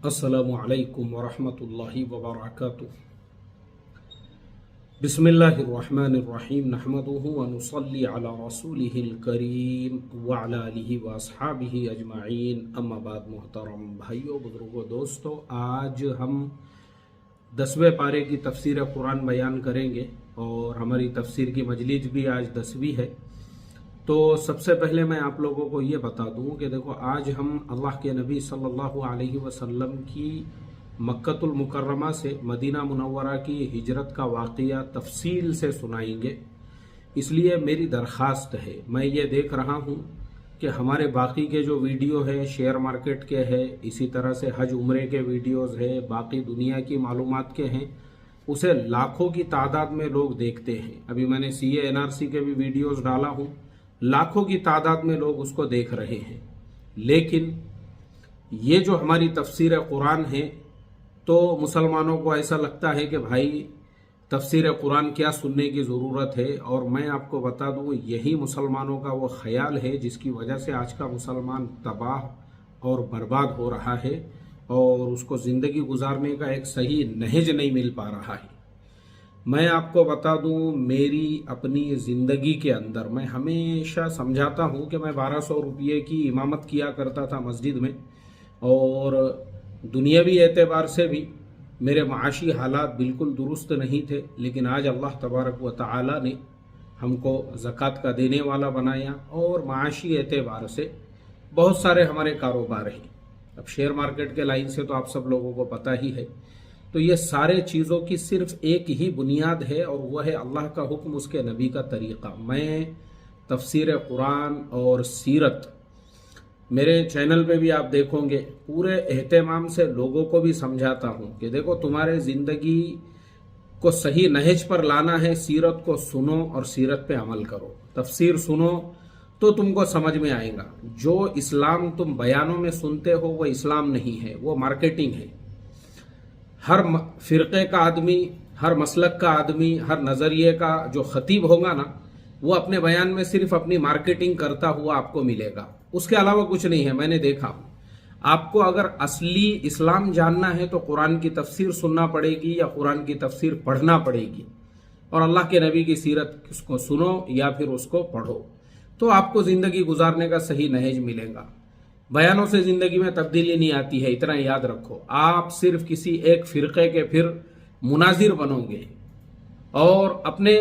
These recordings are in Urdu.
السلام علیکم ورحمۃ اللہ وبرکاتہ۔ بسم اللہ الرحمن الرحیم، نحمده ونصلی علی رسولہ الکریم وعلی آلہ واصحابہ اجمعین، اما بعد۔ محترم بھائیوں، بزرگوں، دوستوں، آج ہم 10ویں پارے کی تفسیر قرآن بیان کریں گے اور ہماری تفسیر کی مجلس بھی آج 10ویں ہے۔ تو سب سے پہلے میں آپ لوگوں کو یہ بتا دوں کہ دیکھو، آج ہم اللہ کے نبی صلی اللہ علیہ وسلم کی مکۃ المکرمہ سے مدینہ منورہ کی ہجرت کا واقعہ تفصیل سے سنائیں گے۔ اس لیے میری درخواست ہے، میں یہ دیکھ رہا ہوں کہ ہمارے باقی کے جو ویڈیو ہے شیئر مارکیٹ کے ہے، اسی طرح سے حج عمرے کے ویڈیوز ہے، باقی دنیا کی معلومات کے ہیں، اسے لاکھوں کی تعداد میں لوگ دیکھتے ہیں۔ ابھی میں نے CA/NRC کے بھی ویڈیوز ڈالا ہوں، لاکھوں کی تعداد میں لوگ اس کو دیکھ رہے ہیں، لیکن یہ جو ہماری تفسیر قرآن ہے تو مسلمانوں کو ایسا لگتا ہے کہ بھائی تفسیر قرآن کیا سننے کی ضرورت ہے، اور میں آپ کو بتا دوں یہی مسلمانوں کا وہ خیال ہے جس کی وجہ سے آج کا مسلمان تباہ اور برباد ہو رہا ہے اور اس کو زندگی گزارنے کا ایک صحیح نہج نہیں مل پا رہا ہے۔ میں آپ کو بتا دوں، میری اپنی زندگی کے اندر میں ہمیشہ سمجھاتا ہوں کہ میں 1200 روپئے کی امامت کیا کرتا تھا مسجد میں، اور دنیاوی اعتبار سے بھی میرے معاشی حالات بالکل درست نہیں تھے، لیکن آج اللہ تبارک و تعالی نے ہم کو زکوٰۃ کا دینے والا بنایا، اور معاشی اعتبار سے بہت سارے ہمارے کاروبار ہیں۔ اب شیئر مارکیٹ کے لائن سے تو آپ سب لوگوں کو پتہ ہی ہے۔ تو یہ سارے چیزوں کی صرف ایک ہی بنیاد ہے، اور وہ ہے اللہ کا حکم، اس کے نبی کا طریقہ۔ میں تفسیر قرآن اور سیرت میرے چینل پہ بھی آپ دیکھو گے، پورے اہتمام سے لوگوں کو بھی سمجھاتا ہوں کہ دیکھو، تمہارے زندگی کو صحیح نہج پر لانا ہے، سیرت کو سنو اور سیرت پہ عمل کرو۔ تفسیر سنو تو تم کو سمجھ میں آئے گا۔ جو اسلام تم بیانوں میں سنتے ہو وہ اسلام نہیں ہے، وہ مارکیٹنگ ہے۔ ہر فرقے کا آدمی، ہر مسلک کا آدمی، ہر نظریے کا جو خطیب ہوگا نا، وہ اپنے بیان میں صرف اپنی مارکیٹنگ کرتا ہوا آپ کو ملے گا، اس کے علاوہ کچھ نہیں ہے۔ میں نے دیکھا ہوں، آپ کو اگر اصلی اسلام جاننا ہے تو قرآن کی تفسیر سننا پڑے گی یا قرآن کی تفسیر پڑھنا پڑے گی، اور اللہ کے نبی کی سیرت اس کو سنو یا پھر اس کو پڑھو، تو آپ کو زندگی گزارنے کا صحیح نہج ملے گا۔ بیانوں سے زندگی میں تبدیلی نہیں آتی ہے، اتنا یاد رکھو۔ آپ صرف کسی ایک فرقے کے پھر مناظر بنو گے، اور اپنے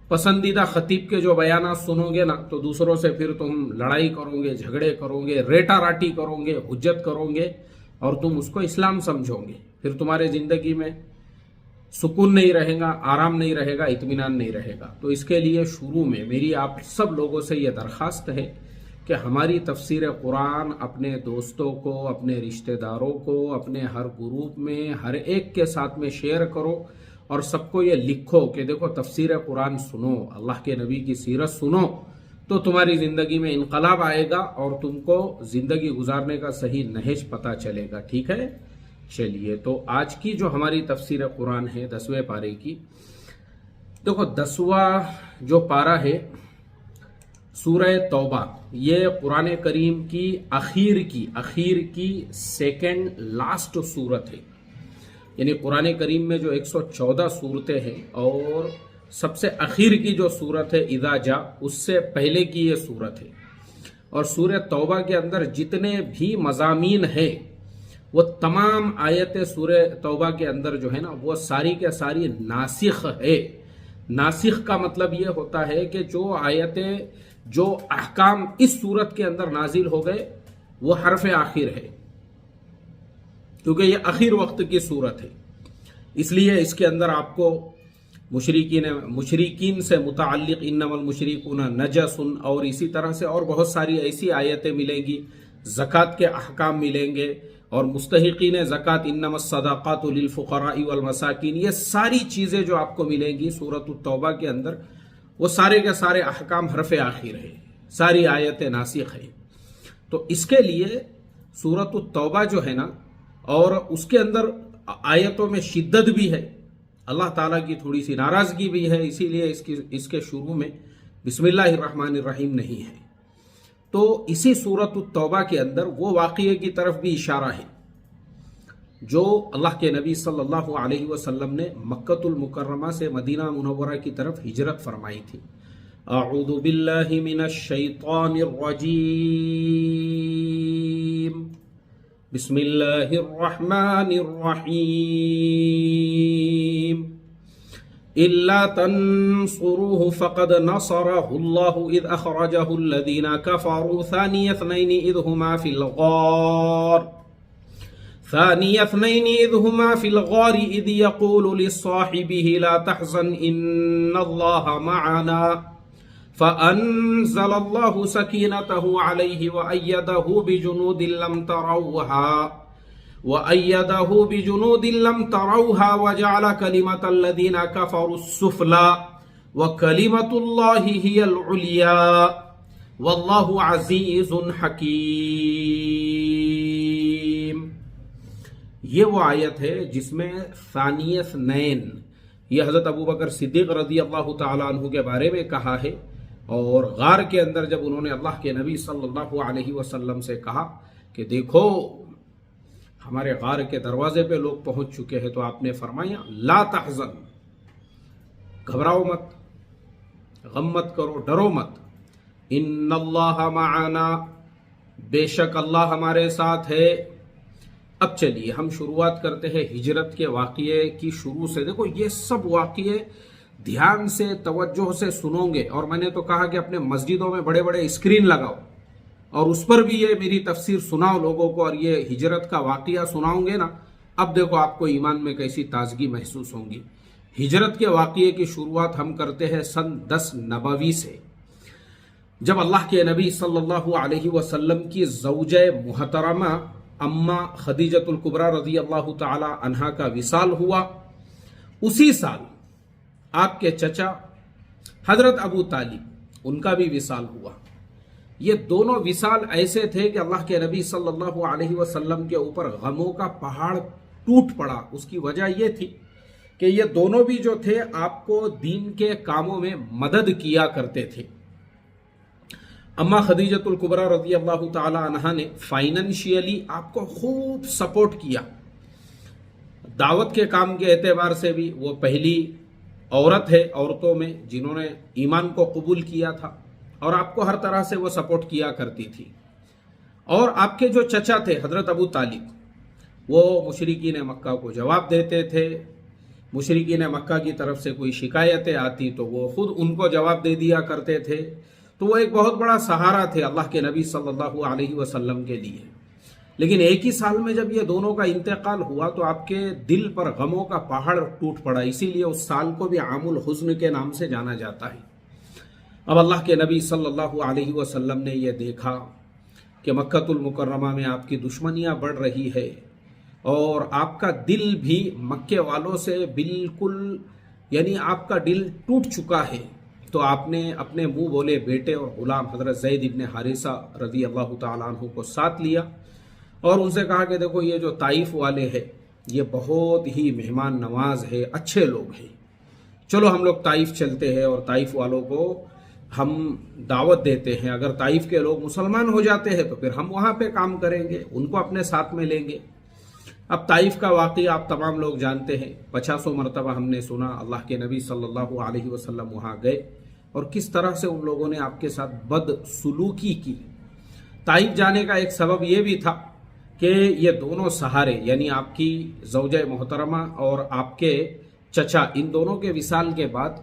پسندیدہ خطیب کے جو بیانات سنو گے نا، تو دوسروں سے پھر تم لڑائی کرو گے، جھگڑے کرو گے، ریٹا راٹی کرو گے، حجت کرو گے، اور تم اس کو اسلام سمجھو گے۔ پھر تمہارے زندگی میں سکون نہیں رہے گا، آرام نہیں رہے گا، اطمینان نہیں رہے گا۔ تو اس کے لیے شروع میں میری آپ سب لوگوں سے یہ درخواست ہے کہ ہماری تفسیر قرآن اپنے دوستوں کو، اپنے رشتہ داروں کو، اپنے ہر گروپ میں ہر ایک کے ساتھ میں شیئر کرو، اور سب کو یہ لکھو کہ دیکھو، تفسیر قرآن سنو، اللہ کے نبی کی سیرت سنو، تو تمہاری زندگی میں انقلاب آئے گا اور تم کو زندگی گزارنے کا صحیح نہج پتہ چلے گا۔ ٹھیک ہے؟ چلیے، تو آج کی جو ہماری تفسیر قرآن ہے 10ویں پارے کی، دیکھو 10واں جو پارہ ہے سورہ توبہ، یہ قرآن کریم کی اخیر کی سیکنڈ لاسٹ صورت ہے۔ یعنی قرآن کریم میں جو 114 صورتیں ہیں، اور سب سے اخیر کی جو صورت ہے اذا جاء، اس سے پہلے کی یہ صورت ہے۔ اور سورہ توبہ کے اندر جتنے بھی مضامین ہیں، وہ تمام آیتیں سورہ توبہ کے اندر جو ہے نا، وہ ساری کے ساری ناسخ ہے۔ ناسخ کا مطلب یہ ہوتا ہے کہ جو آیتیں، جو احکام اس صورت کے اندر نازل ہو گئے، وہ حرف آخر ہے، کیونکہ یہ آخر وقت کی صورت ہے۔ اس لیے اس کے اندر آپ کو مشرکین سے متعلق انما المشرکون نجس، اور اسی طرح سے اور بہت ساری ایسی آیتیں ملیں گی، زکوٰۃ کے احکام ملیں گے، اور مستحقین زکوٰۃ انما الصدقات للفقراء والمساکین، یہ ساری چیزیں جو آپ کو ملیں گی سورۃ التوبہ کے اندر، وہ سارے کے سارے احکام حرف آخر ہے، ساری آیتیں ناسخ ہیں۔ تو اس کے لیے سورۃ التوبہ جو ہے نا، اور اس کے اندر آیتوں میں شدت بھی ہے، اللہ تعالیٰ کی تھوڑی سی ناراضگی بھی ہے، اسی لیے اس کے شروع میں بسم اللہ الرحمن الرحیم نہیں ہے۔ تو اسی سورۃ التوبہ کے اندر وہ واقعے کی طرف بھی اشارہ ہے۔ جو اللہ کے نبی صلی اللہ علیہ وسلم نے مکۃ المکرمہ سے مدینہ منورہ کی طرف ہجرت فرمائی تھی۔ اعوذ باللہ من الشیطان الرجیم، بسم اللہ الرحمن الرحیم، إلا تنصروه فقد نصره الله إذ أخرجه الذين كفروا ثاني اثنين إذ هما في الغار إذ يقول لصاحبه لا تحزن إن الله معنا فأنزل الله سكينته عليه وأيده بجنود لم تروها وجعل كلمة الذين كفروا السفلى وكلمة الله هي العليا والله عزيز حكيم۔ یہ وہ آیت ہے جس میں ثانی اثنین، یہ حضرت ابوبکر صدیق رضی اللہ تعالیٰ عنہ کے بارے میں کہا ہے، اور غار کے اندر جب انہوں نے اللہ کے نبی صلی اللہ علیہ وسلم سے کہا کہ دیکھو ہمارے غار کے دروازے پہ لوگ پہنچ چکے ہیں، تو آپ نے فرمایا لا تحزن، گھبراؤ مت، غم مت کرو، ڈرو مت، ان اللہ معنا، بے شک اللہ ہمارے ساتھ ہے۔ اب چلیے ہم شروعات کرتے ہیں ہجرت کے واقعے کی شروع سے۔ دیکھو یہ سب واقعے دھیان سے توجہ سے سنو گے، اور میں نے تو کہا کہ اپنے مسجدوں میں بڑے بڑے اسکرین لگاؤ اور اس پر بھی یہ میری تفسیر سناؤ لوگوں کو، اور یہ ہجرت کا واقعہ سناؤں گے نا، اب دیکھو آپ کو ایمان میں کیسی تازگی محسوس ہوں گی۔ ہجرت کے واقعے کی شروعات ہم کرتے ہیں سن 10 نبوی سے، جب اللہ کے نبی صلی اللہ علیہ وسلم کی زوجہ محترمہ اما خدیجۃ الکبریٰ رضی اللہ تعالی عنہا کا وصال ہوا۔ اسی سال آپ کے چچا حضرت ابو طالب، ان کا بھی وصال ہوا۔ یہ دونوں وصال ایسے تھے کہ اللہ کے نبی صلی اللہ علیہ وسلم کے اوپر غموں کا پہاڑ ٹوٹ پڑا۔ اس کی وجہ یہ تھی کہ یہ دونوں بھی جو تھے آپ کو دین کے کاموں میں مدد کیا کرتے تھے۔ اما خدیجۃ الکبریٰ رضی اللہ تعالی عنہا نے فائننشیلی آپ کو خوب سپورٹ کیا، دعوت کے کام کے اعتبار سے بھی وہ پہلی عورت ہے عورتوں میں جنہوں نے ایمان کو قبول کیا تھا، اور آپ کو ہر طرح سے وہ سپورٹ کیا کرتی تھی۔ اور آپ کے جو چچا تھے حضرت ابو طالب، وہ مشرکین مکہ کو جواب دیتے تھے، مشرکین مکہ کی طرف سے کوئی شکایتیں آتی تو وہ خود ان کو جواب دے دیا کرتے تھے، تو وہ ایک بہت بڑا سہارا تھے اللہ کے نبی صلی اللہ علیہ وسلم کے لیے۔ لیکن ایک ہی سال میں جب یہ دونوں کا انتقال ہوا تو آپ کے دل پر غموں کا پہاڑ ٹوٹ پڑا، اسی لیے اس سال کو بھی عام الحزن کے نام سے جانا جاتا ہے۔ اب اللہ کے نبی صلی اللہ علیہ وسلم نے یہ دیکھا کہ مکۃ المکرمہ میں آپ کی دشمنیاں بڑھ رہی ہے، اور آپ کا دل بھی مکے والوں سے بالکل، یعنی آپ کا دل ٹوٹ چکا ہے، تو آپ نے اپنے منہ بولے بیٹے اور غلام حضرت زید ابن حارثہ رضی اللہ تعالیٰ عنہ کو ساتھ لیا، اور ان سے کہا کہ دیکھو یہ جو طائف والے ہیں یہ بہت ہی مہمان نواز ہے، اچھے لوگ ہیں، چلو ہم لوگ طائف چلتے ہیں اور طائف والوں کو ہم دعوت دیتے ہیں، اگر طائف کے لوگ مسلمان ہو جاتے ہیں تو پھر ہم وہاں پہ کام کریں گے، ان کو اپنے ساتھ میں لیں گے۔ اب طائف کا واقعہ آپ تمام لوگ جانتے ہیں، 50 مرتبہ ہم نے سنا، اللہ کے نبی صلی اللہ علیہ وسلم وہاں گئے اور کس طرح سے ان لوگوں نے آپ کے ساتھ بد سلوکی کی۔ طائف جانے کا ایک سبب یہ بھی تھا کہ یہ دونوں سہارے، یعنی آپ کی زوجہ محترمہ اور آپ کے چچا، ان دونوں کے وصال کے بعد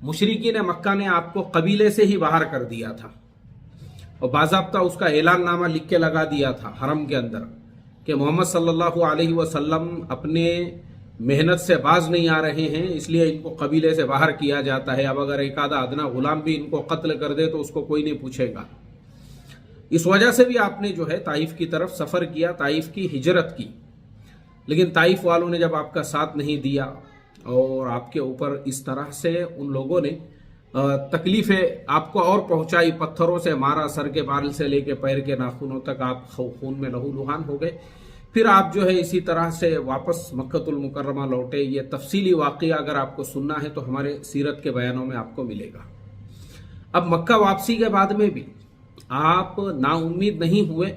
مشرکین مکہ نے آپ کو قبیلے سے ہی باہر کر دیا تھا، اور باضابطہ اس کا اعلان نامہ لکھ کے لگا دیا تھا حرم کے اندر کہ محمد صلی اللہ علیہ وسلم اپنے محنت سے باز نہیں آ رہے ہیں، اس لیے ان کو قبیلے سے باہر کیا جاتا ہے۔ اب اگر ایک آدھا ادنا غلام بھی ان کو قتل کر دے تو اس کو کوئی نہیں پوچھے گا۔ اس وجہ سے بھی آپ نے جو ہے طائف کی طرف سفر کیا، طائف کی ہجرت کی، لیکن طائف والوں نے جب آپ کا ساتھ نہیں دیا اور آپ کے اوپر اس طرح سے ان لوگوں نے تکلیفیں آپ کو اور پہنچائی، پتھروں سے مارا، سر کے بال سے لے کے پیر کے ناخنوں تک آپ خون میں لہو لہان ہو گئے، پھر آپ جو ہے اسی طرح سے واپس مکۃ المکرمہ لوٹے۔ یہ تفصیلی واقعہ اگر آپ کو سننا ہے تو ہمارے سیرت کے بیانوں میں آپ کو ملے گا۔ اب مکہ واپسی کے بعد میں بھی آپ نا امید نہیں ہوئے،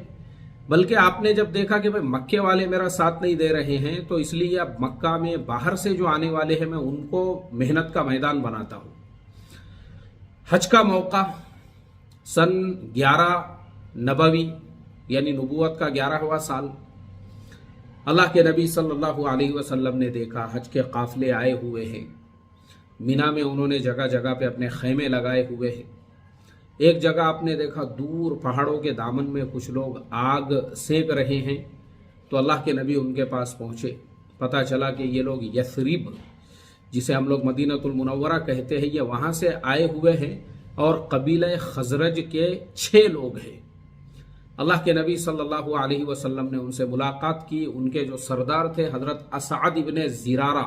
بلکہ آپ نے جب دیکھا کہ بھائی مکے والے میرا ساتھ نہیں دے رہے ہیں تو اس لیے اب مکہ میں باہر سے جو آنے والے ہیں میں ان کو محنت کا میدان بناتا ہوں۔ حج کا موقع سن 11 نبوی یعنی نبوت کا 11واں سال، اللہ کے نبی صلی اللہ علیہ وسلم نے دیکھا حج کے قافلے آئے ہوئے ہیں، مینا میں انہوں نے جگہ جگہ پہ اپنے خیمے لگائے ہوئے ہیں۔ ایک جگہ آپ نے دیکھا دور پہاڑوں کے دامن میں کچھ لوگ آگ سینک رہے ہیں، تو اللہ کے نبی ان کے پاس پہنچے، پتہ چلا کہ یہ لوگ یثرب جسے ہم لوگ مدینہ المنورہ کہتے ہیں، یہ وہاں سے آئے ہوئے ہیں اور قبیلہ خزرج کے 6 لوگ ہیں۔ اللہ کے نبی صلی اللہ علیہ وسلم نے ان سے ملاقات کی۔ ان کے جو سردار تھے حضرت اسعد ابن زرارہ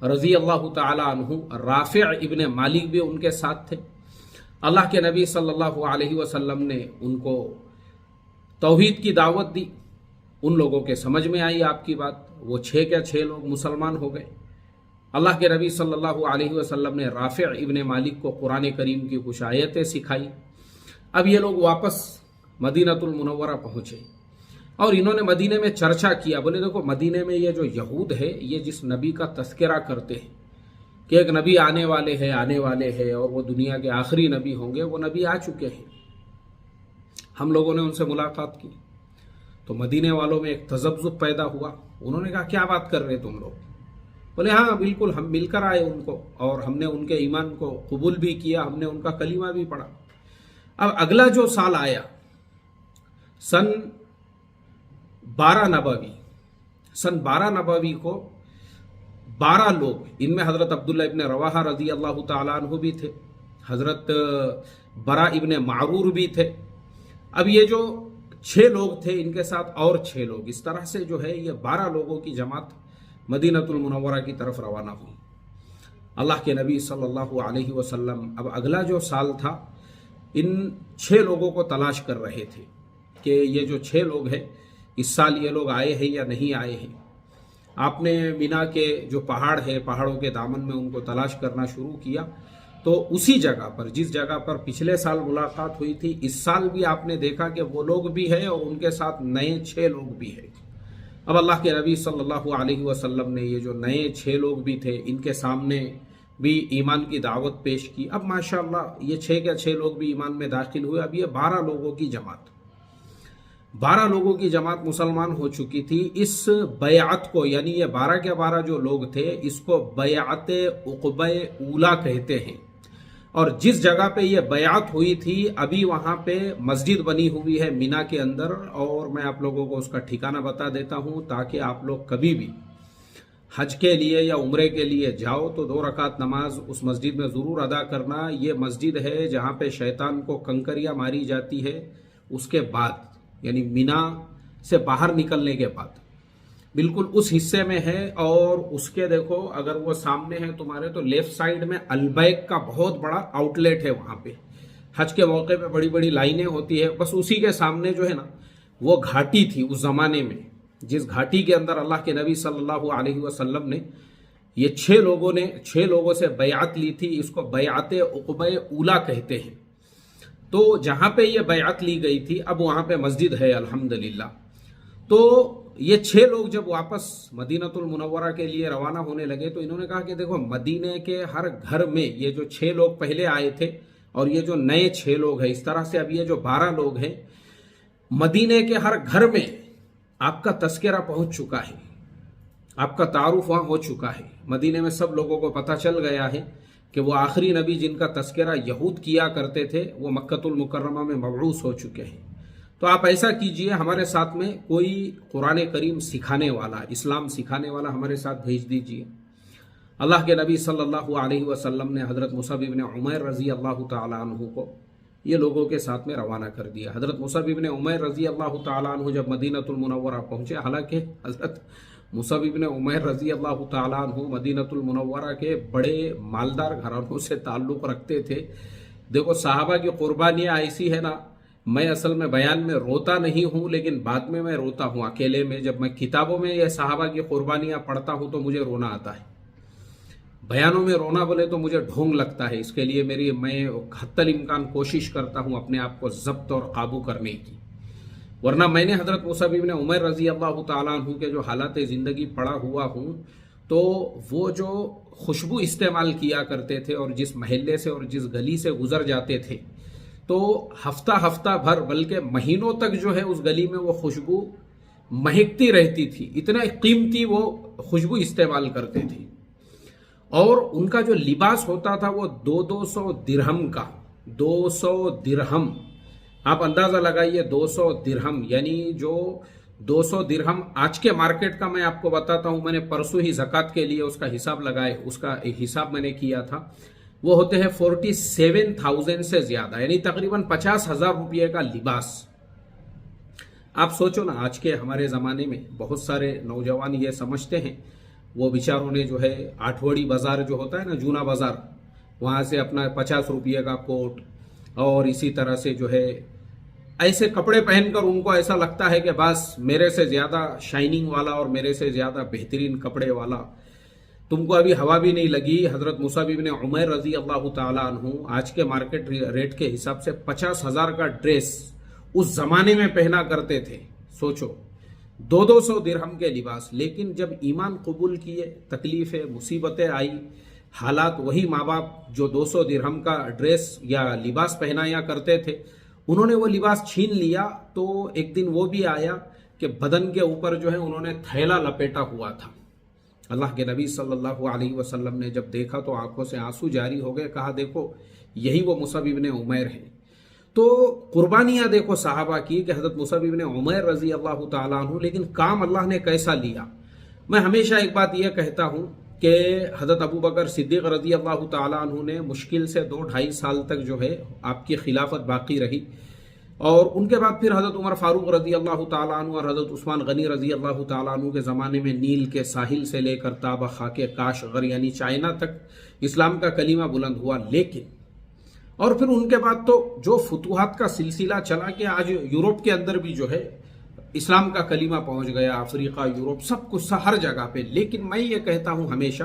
رضی اللہ تعالی عنہ، رافع ابن مالک بھی ان کے ساتھ تھے۔ اللہ کے نبی صلی اللہ علیہ وسلم نے ان کو توحید کی دعوت دی، ان لوگوں کے سمجھ میں آئی آپ کی بات، وہ 6 لوگ مسلمان ہو گئے۔ اللہ کے نبی صلی اللہ علیہ وسلم نے رافع ابن مالک کو قرآن کریم کی کچھ آیتیں سکھائی۔ اب یہ لوگ واپس مدینہ المنورہ پہنچے اور انہوں نے مدینے میں چرچا کیا، بولے دیکھو مدینے میں یہ جو یہود ہے یہ جس نبی کا تذکرہ کرتے ہیں کہ ایک نبی آنے والے ہیں اور وہ دنیا کے آخری نبی ہوں گے، وہ نبی آ چکے ہیں۔ ہم لوگوں نے ان سے ملاقات کی تو مدینے والوں میں ایک تذبذب پیدا ہوا۔ انہوں نے کہا کیا بات کر رہے تم لوگ؟ بولے ہاں بالکل، ہم مل کر آئے ان کو اور ہم نے ان کے ایمان کو قبول بھی کیا، ہم نے ان کا کلمہ بھی پڑھا۔ اب اگلا جو سال آیا سن 12 نبوی کو 12 لوگ، ان میں حضرت عبداللہ ابن رواحہ رضی اللہ تعالیٰ عنہ بھی تھے، حضرت برا ابن معرور بھی تھے۔ اب یہ جو 6 لوگ تھے ان کے ساتھ اور 6 لوگ، اس طرح سے جو ہے یہ 12 لوگوں کی جماعت مدینہ المنورہ کی طرف روانہ ہوئی۔ اللہ کے نبی صلی اللہ علیہ وسلم اب اگلا جو سال تھا ان 6 لوگوں کو تلاش کر رہے تھے کہ یہ جو 6 لوگ ہیں اس سال یہ لوگ آئے ہیں یا نہیں آئے ہیں۔ آپ نے مینا کے جو پہاڑ ہے، پہاڑوں کے دامن میں ان کو تلاش کرنا شروع کیا، تو اسی جگہ پر جس جگہ پر پچھلے سال ملاقات ہوئی تھی اس سال بھی آپ نے دیکھا کہ وہ لوگ بھی ہیں اور ان کے ساتھ نئے 6 لوگ بھی ہیں۔ اب اللہ کے نبی صلی اللہ علیہ وسلم نے یہ جو نئے 6 لوگ بھی تھے ان کے سامنے بھی ایمان کی دعوت پیش کی۔ اب ماشاءاللہ یہ 6 لوگ بھی ایمان میں داخل ہوئے۔ اب یہ 12 لوگوں کی جماعت 12 لوگوں کی جماعت مسلمان ہو چکی تھی۔ اس بیعت کو یعنی یہ 12 کے 12 جو لوگ تھے اس کو بیعت عقبہ اولا کہتے ہیں، اور جس جگہ پہ یہ بیعت ہوئی تھی ابھی وہاں پہ مسجد بنی ہوئی ہے مینا کے اندر، اور میں آپ لوگوں کو اس کا ٹھکانہ بتا دیتا ہوں تاکہ آپ لوگ کبھی بھی حج کے لیے یا عمرے کے لیے جاؤ تو 2 رکعت نماز اس مسجد میں ضرور ادا کرنا۔ یہ مسجد ہے جہاں پہ شیطان کو کنکریاں ماری جاتی ہے، اس کے بعد یعنی مینا سے باہر نکلنے کے بعد بالکل اس حصے میں ہے، اور اس کے دیکھو اگر وہ سامنے ہے تمہارے تو لیفٹ سائیڈ میں البیک کا بہت بڑا آؤٹ لیٹ ہے، وہاں پہ حج کے موقع پہ بڑی بڑی لائنیں ہوتی ہے، بس اسی کے سامنے جو ہے نا وہ گھاٹی تھی اس زمانے میں، جس گھاٹی کے اندر اللہ کے نبی صلی اللہ علیہ وسلم نے یہ 6 لوگوں سے بیعت لی تھی۔ اس کو بیعت عقبہ اولا کہتے ہیں۔ تو جہاں پہ یہ بیعت لی گئی تھی اب وہاں پہ مسجد ہے الحمدللہ۔ تو یہ 6 لوگ جب واپس مدینہ المنورہ کے لیے روانہ ہونے لگے تو انہوں نے کہا کہ دیکھو مدینے کے ہر گھر میں یہ جو 6 لوگ پہلے آئے تھے اور یہ جو نئے 6 لوگ ہیں، اس طرح سے اب یہ جو 12 لوگ ہیں، مدینے کے ہر گھر میں آپ کا تذکرہ پہنچ چکا ہے، آپ کا تعارف وہاں ہو چکا ہے۔ مدینے میں سب لوگوں کو پتہ چل گیا ہے کہ وہ آخری نبی جن کا تذکرہ یہود کیا کرتے تھے وہ مکۃ المکرمہ میں مبعوث ہو چکے ہیں۔ تو آپ ایسا کیجئے، ہمارے ساتھ میں کوئی قرآن کریم سکھانے والا، اسلام سکھانے والا ہمارے ساتھ بھیج دیجئے۔ اللہ کے نبی صلی اللہ علیہ وسلم نے حضرت مصعب ابن عمیر رضی اللہ تعالیٰ عنہ کو یہ لوگوں کے ساتھ میں روانہ کر دیا۔ حضرت مصعب ابن عمیر رضی اللہ تعالیٰ عنہ جب مدینہ المنورہ پہنچے، حالانکہ حضرت مصعب ابن عمیر رضی اللہ تعالیٰ عنہ مدینہ المنورہ کے بڑے مالدار گھرانوں سے تعلق رکھتے تھے۔ دیکھو صحابہ کی قربانیاں ایسی ہے نا، میں اصل میں بیان میں روتا نہیں ہوں لیکن بعد میں روتا ہوں اکیلے میں۔ جب میں کتابوں میں یہ صحابہ کی قربانیاں پڑھتا ہوں تو مجھے رونا آتا ہے، بیانوں میں رونا بولے تو مجھے ڈھونگ لگتا ہے۔ اس کے لیے میں حتی الامکان کوشش کرتا ہوں اپنے آپ کو ضبط اور قابو کرنے کی۔ ورنہ میں نے حضرت مصعب ابن عمیر رضی اللہ تعالیٰ عنہ کے جو حالات زندگی پڑھا ہوا ہوں تو وہ جو خوشبو استعمال کیا کرتے تھے اور جس محلے سے اور جس گلی سے گزر جاتے تھے تو ہفتہ بھر بلکہ مہینوں تک جو ہے اس گلی میں وہ خوشبو مہکتی رہتی تھی، اتنا قیمتی وہ خوشبو استعمال کرتے تھے۔ اور ان کا جو لباس ہوتا تھا وہ 200 درہم کا، 200 درہم، آپ اندازہ لگائیے 200 درہم، یعنی جو 200 درہم آج کے مارکیٹ کا میں آپ کو بتاتا ہوں، میں نے پرسوں ہی زکوٰۃ کے لیے اس کا حساب لگائے، اس کا حساب میں نے کیا تھا، وہ ہوتے ہیں 47,000 سے زیادہ، یعنی تقریباً 50,000 روپے کا لباس۔ آپ سوچو نا، آج کے ہمارے زمانے میں بہت سارے نوجوان یہ سمجھتے ہیں وہ بیچاروں نے جو ہے آٹھوڑی بازار جو ہوتا ہے نا، جونا بازار، وہاں سے اپنا 50 روپے کا کوٹ اور اسی طرح سے جو ہے ایسے کپڑے پہن کر ان کو ایسا لگتا ہے کہ بس میرے سے زیادہ شائننگ والا اور میرے سے زیادہ بہترین کپڑے والا تم کو ابھی ہوا بھی نہیں لگی۔ حضرت مصعب ابن عمیر رضی اللہ تعالیٰ عنہ آج کے مارکیٹ ریٹ کے حساب سے 50,000 کا ڈریس اس زمانے میں پہنا کرتے تھے۔ سوچو 200 درہم کے لباس، لیکن جب ایمان قبول کیے، تکلیفیں مصیبتیں آئی، حالات وہی ماں باپ جو 200 درہم کا ڈریس یا لباس پہنایا کرتے تھے انہوں نے وہ لباس چھین لیا، تو ایک دن وہ بھی آیا کہ بدن کے اوپر جو ہے انہوں نے تھیلا لپیٹا ہوا تھا۔ اللہ کے نبی صلی اللہ علیہ وسلم نے جب دیکھا تو آنکھوں سے آنسو جاری ہو گئے، کہا دیکھو یہی وہ مصعب ابن عمیر ہیں۔ تو قربانیاں دیکھو صحابہ کی کہ حضرت مصعب ابن عمیر رضی اللہ تعالیٰ عنہ، لیکن کام اللہ نے کیسا لیا۔ میں ہمیشہ ایک بات یہ کہتا ہوں کہ حضرت ابو بکر صدیق رضی اللہ تعالیٰ عنہ نے مشکل سے 2-2.5 سال تک جو ہے آپ کی خلافت باقی رہی، اور ان کے بعد پھر حضرت عمر فاروق رضی اللہ تعالیٰ عنہ اور حضرت عثمان غنی رضی اللہ تعالیٰ عنہ کے زمانے میں نیل کے ساحل سے لے کر تابا خاک کاشغر یعنی چائنا تک اسلام کا کلمہ بلند ہوا۔ لیکن اور پھر ان کے بعد تو جو فتوحات کا سلسلہ چلا کہ آج یورپ کے اندر بھی جو ہے اسلام کا کلمہ پہنچ گیا، افریقہ، یورپ، سب کچھ ہر جگہ پہ۔ لیکن میں یہ کہتا ہوں ہمیشہ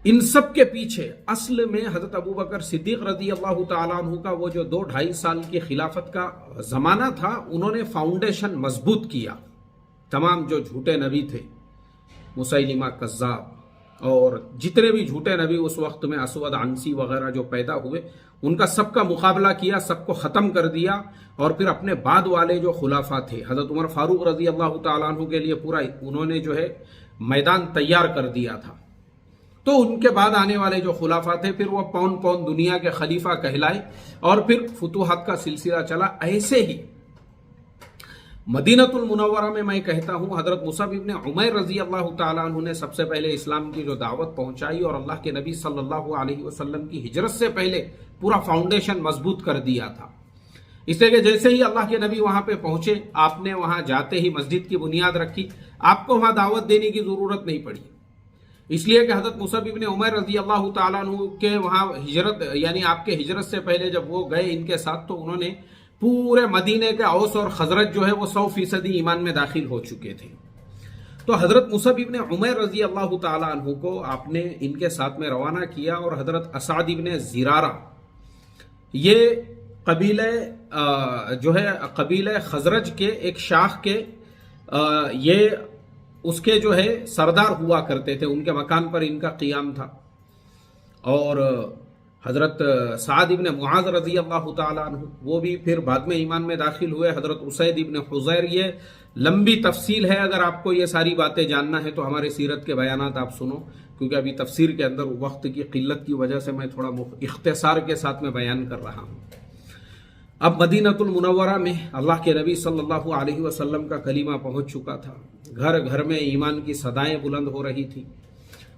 ان سب کے پیچھے اصل میں حضرت ابو بکر صدیق رضی اللہ تعالیٰ عنہ کا وہ جو 2-2.5 سال کی خلافت کا زمانہ تھا، انہوں نے فاؤنڈیشن مضبوط کیا۔ تمام جو جھوٹے نبی تھے، مسیلمہ کذاب اور جتنے بھی جھوٹے نبی اس وقت میں، اسود عنسی وغیرہ جو پیدا ہوئے، ان کا سب کا مقابلہ کیا، سب کو ختم کر دیا، اور پھر اپنے بعد والے جو خلافہ تھے حضرت عمر فاروق رضی اللہ تعالیٰ عنہ کے لیے پورا انہوں نے جو ہے میدان تیار کر دیا تھا۔ تو ان کے بعد آنے والے جو خلافہ تھے پھر وہ پون پون دنیا کے خلیفہ کہلائے، اور پھر فتوحات کا سلسلہ چلا۔ ایسے ہی مدینہ المنورہ میں کہتا ہوں حضرت مصعب ابن عمیر رضی اللہ تعالیٰ عنہ نے سب سے پہلے اسلام کی جو دعوت پہنچائی، اور اللہ کے نبی صلی اللہ علیہ وسلم کی ہجرت سے پہلے پورا فاؤنڈیشن مضبوط کر دیا تھا۔ اس لیے کہ جیسے ہی اللہ کے نبی وہاں پہ پہنچے، آپ نے وہاں جاتے ہی مسجد کی بنیاد رکھی، آپ کو وہاں دعوت دینے کی ضرورت نہیں پڑی، اس لیے کہ حضرت مصعب ابن عمیر رضی اللہ تعالیٰ عنہ کے وہاں ہجرت، یعنی آپ کے ہجرت سے پہلے جب وہ گئے ان کے ساتھ، تو انہوں نے پورے مدینے کے اوس اور خزرج جو ہے وہ 100% ایمان میں داخل ہو چکے تھے۔ تو حضرت مصعب ابن عمیر رضی اللہ تعالیٰ عنہ کو آپ نے ان کے ساتھ میں روانہ کیا، اور حضرت اسعد ابن زرارہ، یہ قبیلہ جو ہے قبیلہ خزرج کے ایک شاخ کے یہ اس کے جو ہے سردار ہوا کرتے تھے، ان کے مکان پر ان کا قیام تھا۔ اور حضرت سعد ابن معاذ رضی اللہ تعالیٰ عنہ وہ بھی پھر بعد میں ایمان میں داخل ہوئے۔ حضرت اسید ابن حضیر، یہ لمبی تفصیل ہے، اگر آپ کو یہ ساری باتیں جاننا ہے تو ہمارے سیرت کے بیانات آپ سنو، کیونکہ ابھی تفسیر کے اندر وقت کی قلت کی وجہ سے میں تھوڑا اختصار کے ساتھ میں بیان کر رہا ہوں۔ اب مدینہ المنورہ میں اللہ کے نبی صلی اللہ علیہ وسلم کا کلمہ پہنچ چکا تھا، گھر گھر میں ایمان کی صدائیں بلند ہو رہی تھی،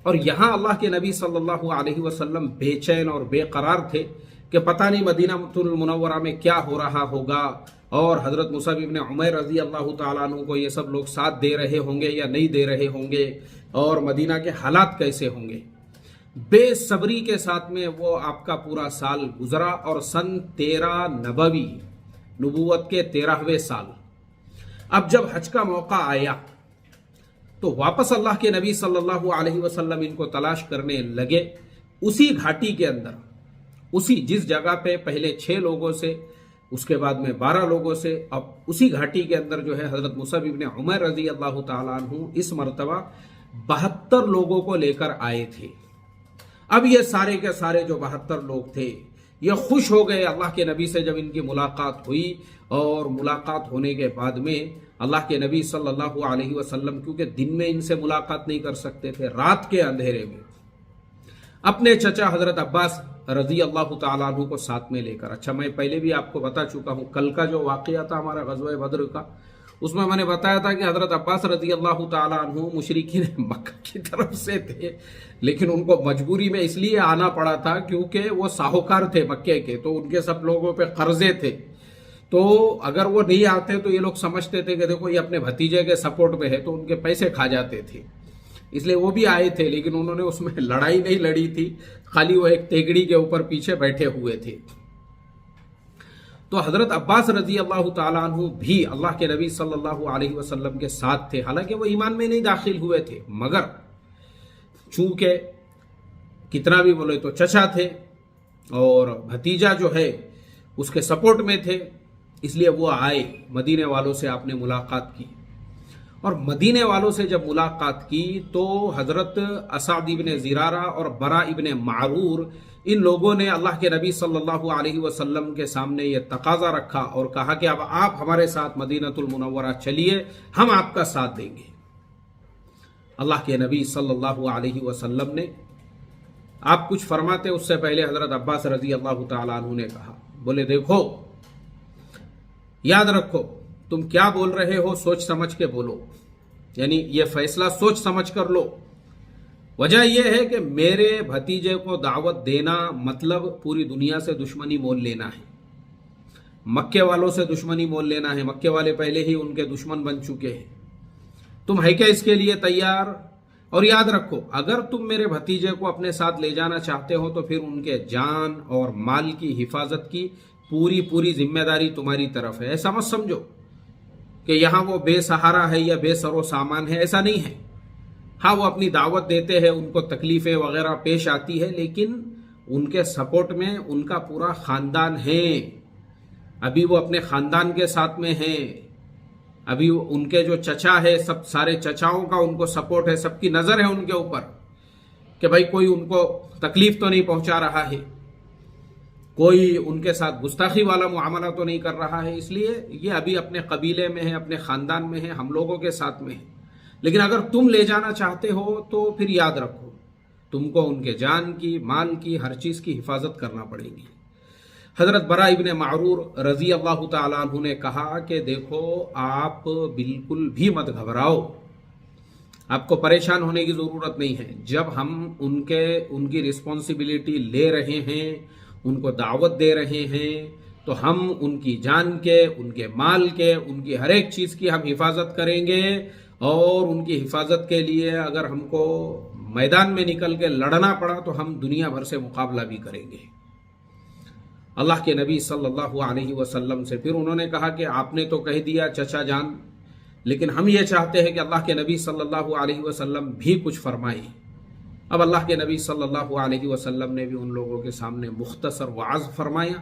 اور یہاں اللہ کے نبی صلی اللہ علیہ وسلم بے چین اور بے قرار تھے کہ پتہ نہیں مدینہ المنورہ میں کیا ہو رہا ہوگا، اور حضرت مصعب ابن عمیر رضی اللہ تعالیٰ عنہ کو یہ سب لوگ ساتھ دے رہے ہوں گے یا نہیں دے رہے ہوں گے، اور مدینہ کے حالات کیسے ہوں گے۔ بے صبری کے ساتھ میں وہ آپ کا پورا سال گزرا، اور سن 13 نبوی، نبوت کے 13ویں سال، اب جب حج کا موقع آیا تو واپس اللہ کے نبی صلی اللہ علیہ وسلم ان کو تلاش کرنے لگے، اسی گھاٹی کے اندر، اسی جس جگہ پہ پہلے 6 لوگوں سے اس کے بعد میں 12 لوگوں سے، اب اسی گھاٹی کے اندر جو ہے حضرت مصعب ابن عمیر رضی اللہ تعالیٰ عنہ اس مرتبہ 72 لوگوں کو لے کر آئے تھے۔ اب یہ سارے کے سارے جو 72 لوگ تھے یہ خوش ہو گئے اللہ کے نبی سے جب ان کی ملاقات ہوئی، اور ملاقات ہونے کے بعد میں اللہ کے نبی صلی اللہ علیہ وسلم کیونکہ دن میں ان سے ملاقات نہیں کر سکتے تھے، رات کے اندھیرے میں اپنے چچا حضرت عباس رضی اللہ تعالیٰ عنہ کو ساتھ میں لے کر، اچھا میں پہلے بھی آپ کو بتا چکا ہوں، کل کا جو واقعہ تھا ہمارا غزوہ بدر کا، اس میں نے بتایا تھا کہ حضرت عباس رضی اللہ تعالیٰ عنہ مشرکین مکہ کی طرف سے تھے، لیکن ان کو مجبوری میں اس لیے آنا پڑا تھا کیونکہ وہ ساہوکار تھے مکے کے، تو ان کے سب لوگوں پہ قرضے تھے، تو اگر وہ نہیں آتے تو یہ لوگ سمجھتے تھے کہ دیکھو یہ اپنے بھتیجے کے سپورٹ میں ہے، تو ان کے پیسے کھا جاتے تھے، اس لیے وہ بھی آئے تھے، لیکن انہوں نے اس میں لڑائی نہیں لڑی تھی، خالی وہ ایک تیگڑی کے اوپر پیچھے بیٹھے ہوئے تھے۔ تو حضرت عباس رضی اللہ تعالیٰ عنہ بھی اللہ کے نبی صلی اللہ علیہ وسلم کے ساتھ تھے، حالانکہ وہ ایمان میں نہیں داخل ہوئے تھے، مگر چونکہ کتنا بھی بولے تو چچا تھے اور بھتیجا جو ہے اس کے سپورٹ میں تھے، اس لیے وہ آئے، مدینے والوں سے آپ نے ملاقات کی، اور مدینے والوں سے جب ملاقات کی تو حضرت اسعد ابن زرارہ اور برا ابن معرور ان لوگوں نے اللہ کے نبی صلی اللہ علیہ وسلم کے سامنے یہ تقاضا رکھا اور کہا کہ اب آپ ہمارے ساتھ مدینہ المنورہ چلیے، ہم آپ کا ساتھ دیں گے۔ اللہ کے نبی صلی اللہ علیہ وسلم نے، آپ کچھ فرماتے اس سے پہلے حضرت عباس رضی اللہ تعالیٰ عنہ نے کہا، بولے دیکھو یاد رکھو تم کیا بول رہے ہو سوچ سمجھ کے بولو، یعنی یہ فیصلہ سوچ سمجھ کر لو۔ وجہ یہ ہے کہ میرے بھتیجے کو دعوت دینا مطلب پوری دنیا سے دشمنی مول لینا ہے، مکے والوں سے دشمنی مول لینا ہے، مکے والے پہلے ہی ان کے دشمن بن چکے ہیں، تم ہے کیا اس کے لیے تیار؟ اور یاد رکھو اگر تم میرے بھتیجے کو اپنے ساتھ لے جانا چاہتے ہو تو پھر ان کے جان اور مال کی حفاظت کی پوری ذمہ داری تمہاری طرف ہے، ایسا مت سمجھو کہ یہاں وہ بے سہارا ہے یا بے سر و سامان ہے، ایسا نہیں ہے۔ ہاں وہ اپنی دعوت دیتے ہیں، ان کو تکلیفیں وغیرہ پیش آتی ہے، لیکن ان کے سپورٹ میں ان کا پورا خاندان ہے، ابھی وہ اپنے خاندان کے ساتھ میں ہیں، ابھی ان کے جو چچا ہے سب سارے چچاؤں کا ان کو سپورٹ ہے، سب کی نظر ہے ان کے اوپر کہ بھائی کوئی ان کو تکلیف تو نہیں پہنچا رہا ہے، کوئی ان کے ساتھ گستاخی والا معاملہ تو نہیں کر رہا ہے، اس لیے یہ ابھی اپنے قبیلے میں ہے، اپنے خاندان میں ہے، ہم لوگوں کے ساتھ میں ہے، لیکن اگر تم لے جانا چاہتے ہو تو پھر یاد رکھو تم کو ان کے جان کی، مال کی، ہر چیز کی حفاظت کرنا پڑے گی۔ حضرت برا ابن معرور رضی اللہ تعالیٰ عنہ نے کہا کہ دیکھو آپ بالکل بھی مت گھبراؤ، آپ کو پریشان ہونے کی ضرورت نہیں ہے، جب ہم ان کی رسپانسبلٹی لے رہے ہیں، ان کو دعوت دے رہے ہیں، تو ہم ان کی جان کے، ان کے مال کے، ان کی ہر ایک چیز کی ہم حفاظت کریں گے، اور ان کی حفاظت کے لیے اگر ہم کو میدان میں نکل کے لڑنا پڑا تو ہم دنیا بھر سے مقابلہ بھی کریں گے۔ اللہ کے نبی صلی اللہ علیہ وسلم سے پھر انہوں نے کہا کہ آپ نے تو کہہ دیا چچا جان، لیکن ہم یہ چاہتے ہیں کہ اللہ کے نبی صلی اللہ علیہ وسلم بھی کچھ فرمائیں۔ اب اللہ کے نبی صلی اللہ علیہ وسلم نے بھی ان لوگوں کے سامنے مختصر وعظ فرمایا،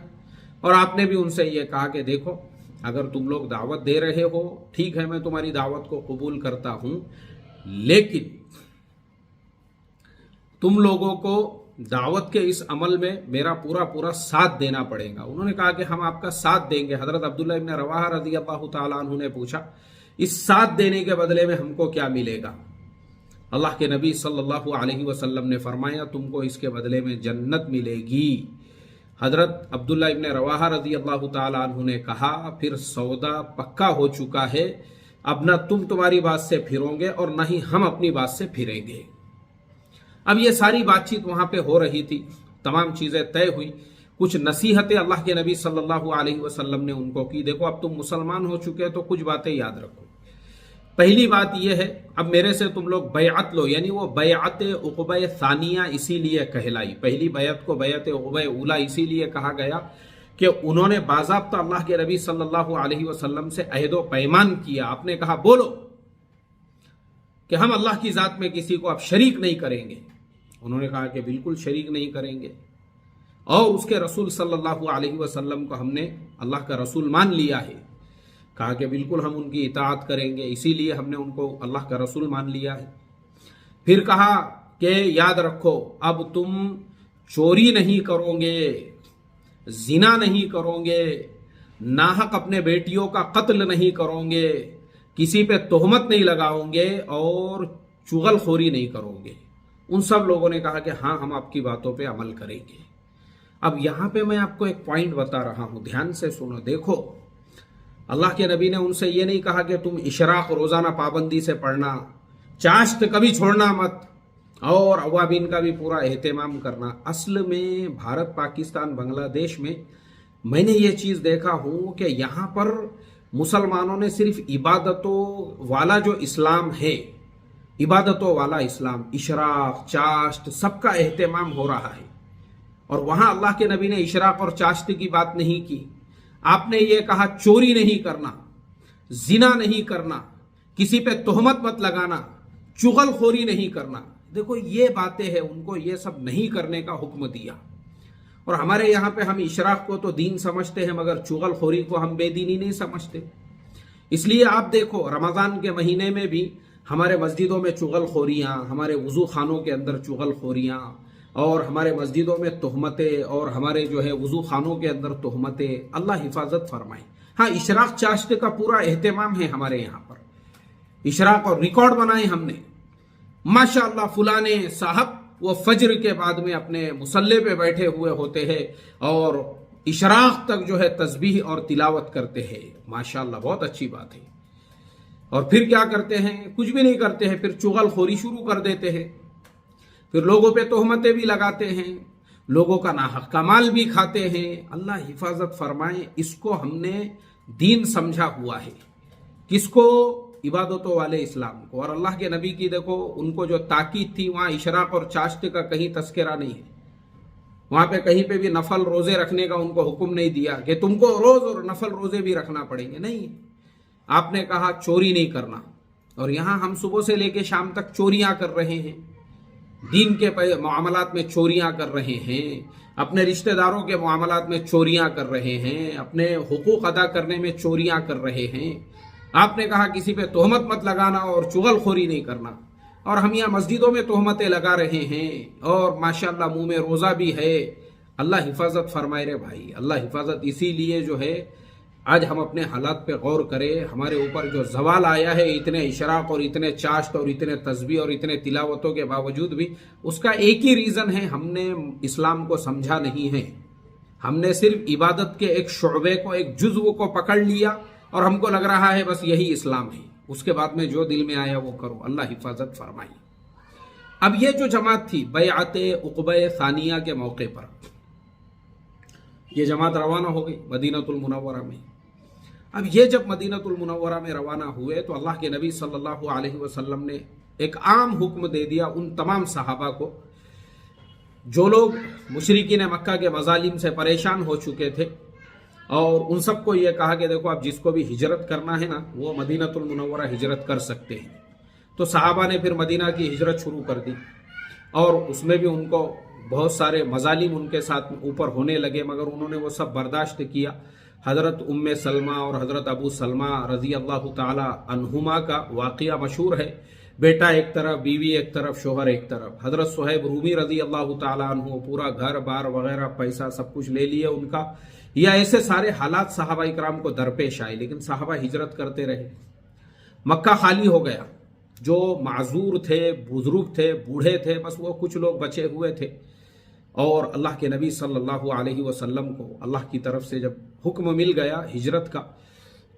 اور آپ نے بھی ان سے یہ کہا کہ دیکھو اگر تم لوگ دعوت دے رہے ہو ٹھیک ہے، میں تمہاری دعوت کو قبول کرتا ہوں، لیکن تم لوگوں کو دعوت کے اس عمل میں میرا پورا ساتھ دینا پڑے گا۔ انہوں نے کہا کہ ہم آپ کا ساتھ دیں گے۔ حضرت عبداللہ ابن رواحہ رضی اللہ تعالیٰ عنہ نے پوچھا اس ساتھ دینے کے بدلے میں ہم کو کیا ملے گا؟ اللہ کے نبی صلی اللہ علیہ وسلم نے فرمایا تم کو اس کے بدلے میں جنت ملے گی۔ حضرت عبداللہ ابن رواحہ رضی اللہ تعالیٰ عنہ نے کہا پھر سودا پکا ہو چکا ہے، اب نہ تم تمہاری بات سے پھرو گے اور نہ ہی ہم اپنی بات سے پھریں گے۔ اب یہ ساری بات چیت وہاں پہ ہو رہی تھی، تمام چیزیں طے ہوئی، کچھ نصیحتیں اللہ کے نبی صلی اللہ علیہ وسلم نے ان کو کی، دیکھو اب تم مسلمان ہو چکے تو کچھ باتیں یاد رکھو۔ پہلی بات یہ ہے اب میرے سے تم لوگ بیعت لو، یعنی وہ بیعت عقبہ ثانیہ اسی لیے کہلائی، پہلی بیعت کو بیعت عقبہ اولا اسی لیے کہا گیا کہ انہوں نے باضابطہ اللہ کے نبی صلی اللہ علیہ وسلم سے عہد و پیمان کیا، آپ نے کہا بولو کہ ہم اللہ کی ذات میں کسی کو اب شریک نہیں کریں گے۔ انہوں نے کہا کہ بالکل شریک نہیں کریں گے۔ اور اس کے رسول صلی اللہ علیہ وسلم کو ہم نے اللہ کا رسول مان لیا ہے، کہا کہ بالکل ہم ان کی اطاعت کریں گے، اسی لیے ہم نے ان کو اللہ کا رسول مان لیا ہے۔ پھر کہا کہ یاد رکھو اب تم چوری نہیں کرو گے، زنا نہیں کرو گے، ناحق اپنے بیٹیوں کا قتل نہیں کرو گے، کسی پہ تہمت نہیں لگاؤ گے اور چغل خوری نہیں کرو گے۔ ان سب لوگوں نے کہا کہ ہاں ہم آپ کی باتوں پہ عمل کریں گے۔ اب یہاں پہ میں آپ کو ایک پوائنٹ بتا رہا ہوں، دھیان سے سنو۔ دیکھو اللہ کے نبی نے ان سے یہ نہیں کہا کہ تم اشراق روزانہ پابندی سے پڑھنا، چاشت کبھی چھوڑنا مت، اور اوابین کا بھی پورا اہتمام کرنا۔ اصل میں بھارت، پاکستان، بنگلہ دیش میں نے یہ چیز دیکھا ہوں کہ یہاں پر مسلمانوں نے صرف عبادتوں والا جو اسلام ہے، عبادتوں والا اسلام، اشراق، چاشت، سب کا اہتمام ہو رہا ہے، اور وہاں اللہ کے نبی نے اشراق اور چاشت کی بات نہیں کی۔ آپ نے یہ کہا چوری نہیں کرنا، زنا نہیں کرنا، کسی پہ تہمت مت لگانا، چغل خوری نہیں کرنا۔ دیکھو یہ باتیں ہیں، ان کو یہ سب نہیں کرنے کا حکم دیا۔ اور ہمارے یہاں پہ ہم اشراق کو تو دین سمجھتے ہیں، مگر چغل خوری کو ہم بے دینی نہیں سمجھتے۔ اس لیے آپ دیکھو رمضان کے مہینے میں بھی ہمارے مسجدوں میں چغل خوریاں، ہمارے وضو خانوں کے اندر چغل خوریاں، اور ہمارے مسجدوں میں تہمتیں، اور ہمارے جو ہے وضو خانوں کے اندر تہمتیں۔ اللہ حفاظت فرمائے۔ ہاں اشراق چاشت کا پورا اہتمام ہے ہمارے یہاں پر، اشراق اور ریکارڈ بنائے ہم نے، ماشاءاللہ فلانے صاحب وہ فجر کے بعد میں اپنے مصلے پہ بیٹھے ہوئے ہوتے ہیں اور اشراق تک جو ہے تسبیح اور تلاوت کرتے ہیں، ماشاءاللہ بہت اچھی بات ہے۔ اور پھر کیا کرتے ہیں؟ کچھ بھی نہیں کرتے ہیں، پھر چغل خوری شروع کر دیتے ہیں، پھر لوگوں پہ تہمتیں بھی لگاتے ہیں، لوگوں کا ناحق کا مال بھی کھاتے ہیں۔ اللہ حفاظت فرمائے۔ اس کو ہم نے دین سمجھا ہوا ہے، کس کو؟ عبادتوں والے اسلام کو۔ اور اللہ کے نبی کی دیکھو ان کو جو تاکید تھی، وہاں اشراق اور چاشت کا کہیں تذکرہ نہیں ہے، وہاں پہ کہیں پہ بھی نفل روزے رکھنے کا ان کو حکم نہیں دیا کہ تم کو روز اور نفل روزے بھی رکھنا پڑیں گے، نہیں۔ آپ نے کہا چوری نہیں کرنا، اور یہاں ہم صبح سے لے کے شام تک چوریاں کر رہے ہیں، دین کے معاملات میں چوریاں کر رہے ہیں، اپنے رشتہ داروں کے معاملات میں چوریاں کر رہے ہیں، اپنے حقوق ادا کرنے میں چوریاں کر رہے ہیں۔ آپ نے کہا کسی پہ تہمت مت لگانا اور چغل خوری نہیں کرنا، اور ہم یہاں مسجدوں میں تہمتیں لگا رہے ہیں، اور ماشاءاللہ منہ میں روزہ بھی ہے۔ اللہ حفاظت فرمائے رے بھائی، اللہ حفاظت۔ اسی لیے جو ہے آج ہم اپنے حالات پہ غور کریں۔ ہمارے اوپر جو زوال آیا ہے اتنے اشراق اور اتنے چاشت اور اتنے تسبیح اور اتنے تلاوتوں کے باوجود بھی، اس کا ایک ہی ریزن ہے، ہم نے اسلام کو سمجھا نہیں ہے۔ ہم نے صرف عبادت کے ایک شعبے کو، ایک جزو کو پکڑ لیا، اور ہم کو لگ رہا ہے بس یہی اسلام ہے، اس کے بعد میں جو دل میں آیا وہ کرو۔ اللہ حفاظت فرمائی۔ اب یہ جو جماعت تھی بیعت عقبہ ثانیہ کے موقع پر، یہ جماعت روانہ ہو گئی مدینہ المنورہ میں۔ اب یہ جب مدینہ المنورہ میں روانہ ہوئے تو اللہ کے نبی صلی اللہ علیہ وسلم نے ایک عام حکم دے دیا ان تمام صحابہ کو جو لوگ مشرکین مکہ کے مظالم سے پریشان ہو چکے تھے، اور ان سب کو یہ کہا کہ دیکھو اب جس کو بھی ہجرت کرنا ہے نا، وہ مدینہ المنورہ ہجرت کر سکتے ہیں۔ تو صحابہ نے پھر مدینہ کی ہجرت شروع کر دی، اور اس میں بھی ان کو بہت سارے مظالم ان کے ساتھ اوپر ہونے لگے، مگر انہوں نے وہ سب برداشت کیا۔ حضرت ام سلمہ اور حضرت ابو سلمہ رضی اللہ تعالی عنہما کا واقعہ مشہور ہے، بیٹا ایک طرف، بیوی ایک طرف، شوہر ایک طرف۔ حضرت صہیب رومی رضی اللہ تعالی عنہ پورا گھر بار وغیرہ پیسہ سب کچھ لے لیے ان کا، یا ایسے سارے حالات صحابہ اکرام کو درپیش آئے، لیکن صحابہ ہجرت کرتے رہے۔ مکہ خالی ہو گیا، جو معذور تھے، بزرگ تھے، بوڑھے تھے، بس وہ کچھ لوگ بچے ہوئے تھے۔ اور اللہ کے نبی صلی اللہ علیہ وسلم کو اللہ کی طرف سے جب حکم مل گیا ہجرت کا،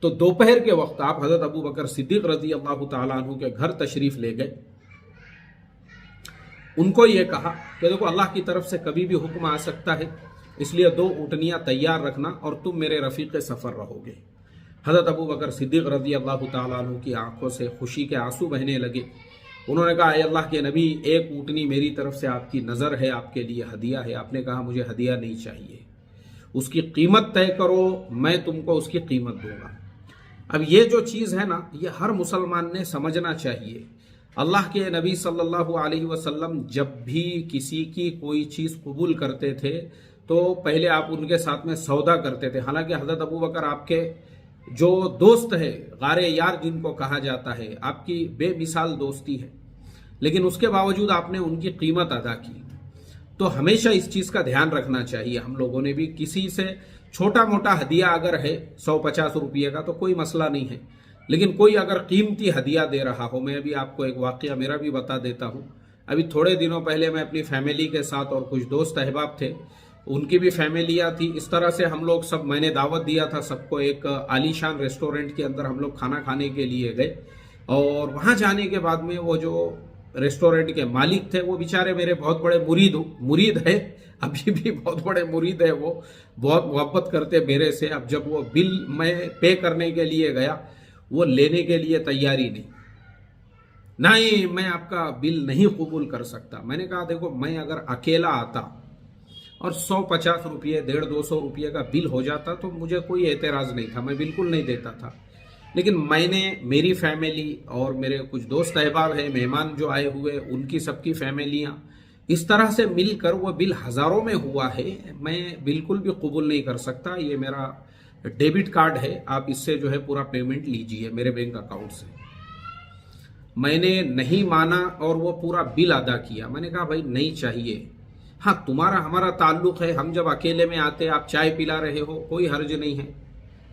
تو دوپہر کے وقت آپ حضرت ابو بکر صدیق رضی اللہ تعالیٰ عنہ کے گھر تشریف لے گئے۔ ان کو یہ کہا کہ دیکھو اللہ کی طرف سے کبھی بھی حکم آ سکتا ہے، اس لیے 2 اونٹنیاں تیار رکھنا اور تم میرے رفیق سفر رہو گے۔ حضرت ابو بکر صدیق رضی اللہ تعالیٰ عنہ کی آنکھوں سے خوشی کے آنسو بہنے لگے۔ انہوں نے کہا اے اللہ کے نبی، 1 اونٹنی میری طرف سے آپ کی نظر ہے، آپ کے لیے ہدیہ ہے۔ آپ نے کہا مجھے ہدیہ نہیں چاہیے، اس کی قیمت طے کرو، میں تم کو اس کی قیمت دوں گا۔ اب یہ جو چیز ہے نا، یہ ہر مسلمان نے سمجھنا چاہیے۔ اللہ کے نبی صلی اللہ علیہ وسلم جب بھی کسی کی کوئی چیز قبول کرتے تھے تو پہلے آپ ان کے ساتھ میں سودا کرتے تھے. حالانکہ حضرت ابو بکر آپ کے جو دوست ہے، غار یار جن کو کہا جاتا ہے، آپ کی بے مثال دوستی ہے، لیکن اس کے باوجود آپ نے ان کی قیمت ادا کی. تو ہمیشہ اس چیز کا دھیان رکھنا چاہیے. ہم لوگوں نے بھی کسی سے چھوٹا موٹا ہدیہ اگر ہے 150 روپیے کا تو کوئی مسئلہ نہیں ہے، لیکن کوئی اگر قیمتی ہدیہ دے رہا ہو. میں ابھی آپ کو ایک واقعہ میرا بھی بتا دیتا ہوں. ابھی تھوڑے دنوں پہلے میں اپنی فیملی کے ساتھ، اور کچھ دوست احباب تھے، ان کی بھی فیملیاں تھی، اس طرح سے ہم لوگ سب، میں نے دعوت دیا تھا سب کو، ایک عالی شان ریسٹورنٹ کے اندر ہم لوگ کھانا کھانے کے لیے گئے. اور وہاں جانے کے بعد میں وہ جو ریسٹورنٹ کے مالک تھے، وہ بیچارے میرے بہت بڑے مرید ہے، ابھی بھی بہت بڑے مرید ہے، وہ بہت محبت کرتے میرے سے. اب جب وہ بل میں پے کرنے کے لیے گیا، وہ لینے کے لیے تیاری نہیں، میں آپ کا بل نہیں قبول کر سکتا. میں نے کہا دیکھو، میں اگر اکیلا آتا اور 150 روپیے 150-200 روپیے کا بل ہو جاتا تو مجھے کوئی اعتراض نہیں تھا، میں بالکل نہیں دیتا تھا. لیکن میں نے، میری فیملی اور میرے کچھ دوست احباب ہیں، مہمان جو آئے ہوئے، ان کی سب کی فیملیاں، اس طرح سے مل کر وہ بل ہزاروں میں ہوا ہے. میں بالکل بھی قبول نہیں کر سکتا. یہ میرا ڈیبٹ کارڈ ہے، آپ اس سے جو ہے پورا پیمنٹ لیجئے میرے بینک اکاؤنٹ سے. میں نے نہیں مانا اور وہ پورا بل ادا کیا. میں نے کہا بھائی نہیں چاہیے. ہاں، تمہارا ہمارا تعلق ہے، ہم جب اکیلے میں آتے آپ چائے پلا رہے ہو، کوئی حرج نہیں ہے.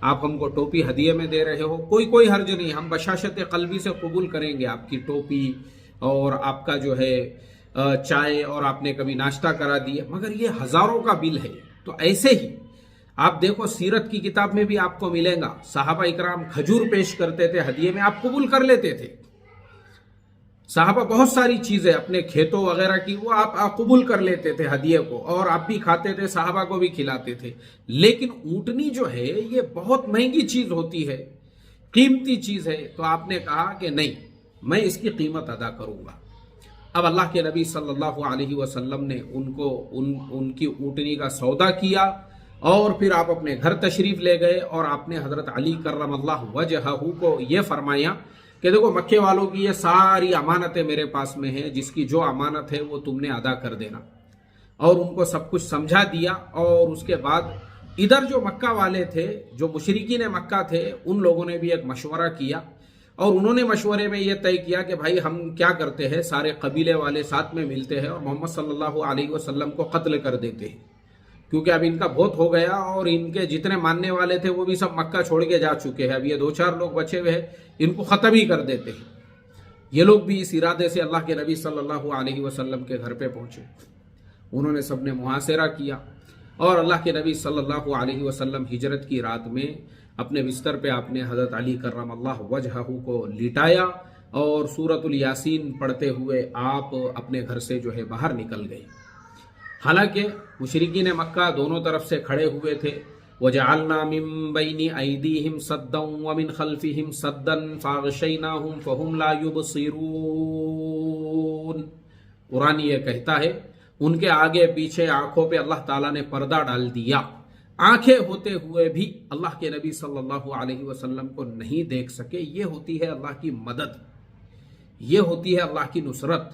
آپ ہم کو ٹوپی ہدیے میں دے رہے ہو، کوئی حرج نہیں. ہم بشاشت قلبی سے قبول کریں گے آپ کی ٹوپی اور آپ کا جو ہے چائے، اور آپ نے کبھی ناشتہ کرا دیا. مگر یہ ہزاروں کا بل ہے. تو ایسے ہی آپ دیکھو، سیرت کی کتاب میں بھی آپ کو ملے گا، صحابہ اکرام کھجور پیش کرتے تھے ہدیے میں، آپ قبول کر لیتے تھے. صحابہ بہت ساری چیزیں اپنے کھیتوں وغیرہ کی وہ آپ قبول کر لیتے تھے ہدیے کو، اور آپ بھی کھاتے تھے، صحابہ کو بھی کھلاتے تھے. لیکن اونٹنی جو ہے یہ بہت مہنگی چیز ہوتی ہے، قیمتی چیز ہے. تو آپ نے کہا کہ نہیں، میں اس کی قیمت ادا کروں گا. اب اللہ کے نبی صلی اللہ علیہ وسلم نے ان کی اونٹنی کا سودا کیا، اور پھر آپ اپنے گھر تشریف لے گئے، اور آپ نے حضرت علی کرم اللہ وجہہ کو یہ فرمایا کہ دیکھو، مکے والوں کی یہ ساری امانتیں میرے پاس میں ہیں، جس کی جو امانت ہے وہ تم نے ادا کر دینا. اور ان کو سب کچھ سمجھا دیا. اور اس کے بعد ادھر جو مکہ والے تھے، جو مشرکین مکہ تھے، ان لوگوں نے بھی ایک مشورہ کیا، اور انہوں نے مشورے میں یہ طے کیا کہ بھائی ہم کیا کرتے ہیں، سارے قبیلے والے ساتھ میں ملتے ہیں اور محمد صلی اللہ علیہ وسلم کو قتل کر دیتے ہیں، کیونکہ اب ان کا بہت ہو گیا، اور ان کے جتنے ماننے والے تھے وہ بھی سب مکہ چھوڑ کے جا چکے ہیں. اب یہ 2-4 لوگ بچے ہوئے ہیں، ان کو ختم ہی کر دیتے ہیں. یہ لوگ بھی اس ارادے سے اللہ کے نبی صلی اللہ علیہ وسلم کے گھر پہ پہنچے. انہوں نے سب نے محاصرہ کیا، اور اللہ کے نبی صلی اللہ علیہ وسلم ہجرت کی رات میں اپنے بستر پہ آپ نے حضرت علی کرم اللہ وجہہ کو لٹایا، اور سورۃ الیاسین پڑھتے ہوئے آپ اپنے گھر سے جو ہے باہر نکل گئے. حالانکہ مشرکین مکہ دونوں طرف سے کھڑے ہوئے تھے. وَجَعَلْنَا مِن بَيْنِ أَيْدِيهِمْ سَدًّا وَمِنْ خَلْفِهِمْ سَدًّا فَأَغْشَيْنَاهُمْ فَهُمْ لَا يُبْصِرُونَ. قرآن یہ کہتا ہے ان کے آگے پیچھے آنکھوں پہ اللہ تعالیٰ نے پردہ ڈال دیا. آنکھیں ہوتے ہوئے بھی اللہ کے نبی صلی اللہ علیہ وسلم کو نہیں دیکھ سکے. یہ ہوتی ہے اللہ کی مدد، یہ ہوتی ہے اللہ کی نصرت.